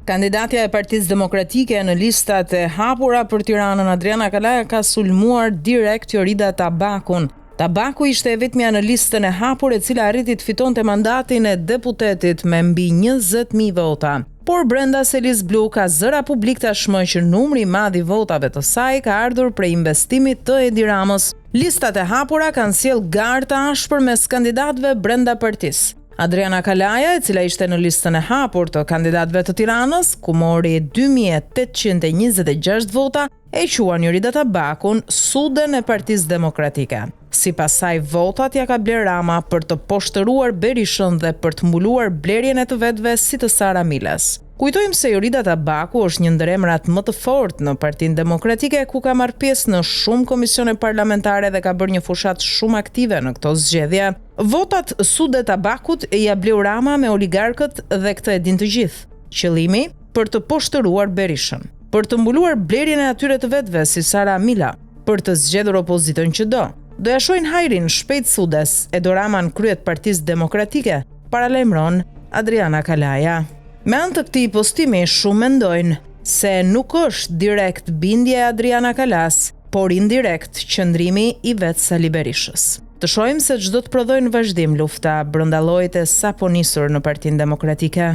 Kandidatja e Partisë Demokratike në listat e hapura për Tiranën, Adriana Kalaja, ka sulmuar direkt Jorida Tabakun. Tabaku ishte e vetmja në listën e hapur e cila arriti të fitonte mandatin e deputetit me mbi 20.000 vota. Por brenda Selis Blu ka zëra publik tashmë që numri i madh i votave të saj ka ardhur prej investimit të Edi Ramës. Listat e hapura kanë sjell garë të ashpër mes kandidatëve brenda partisë. Adriana Kalaja, e cila ishte në listën e hapur të kandidatëve të Tiranës, ku mori 2826 vota, e quan Jorida Tabakun suden e Partisë Demokratike. Sipas saj, votat ja ka bler Rama për të poshtëruar Berishën dhe për të mbuluar blerjen e të vetëve si të Sara Miles. Kujtojmë se Jorida Tabaku është një ndër emrat më të fortë në Partinë Demokratike, ku ka marrë pjesë në shumë komisione parlamentare dhe ka bërë një fushat shumë aktive në këto zgjedhje. Votat sude Tabakut ja bleu Rama me oligarkët dhe këtë e din të gjithë. Qëllimi për të poshtëruar Berishën, për të mbuluar blerjen e atyre të vetëve si Sara Mila, për të zgjedhur opozitën që do. Do ja shojnë hajrin shpejt sudes e do Raman kryet Partisë Demokratike, paralajmëron Adriana Kalaja. Me anë të këtij postimi, shumë mendojnë se nuk është direkt bindje e Adriana Kalas, por indirekt qëndrimi i vetë Sali Berishës. Të shohim se ç'do të prodhojë në vazhdim lufta brenda llojit e sapo nisur në Partinë Demokratike.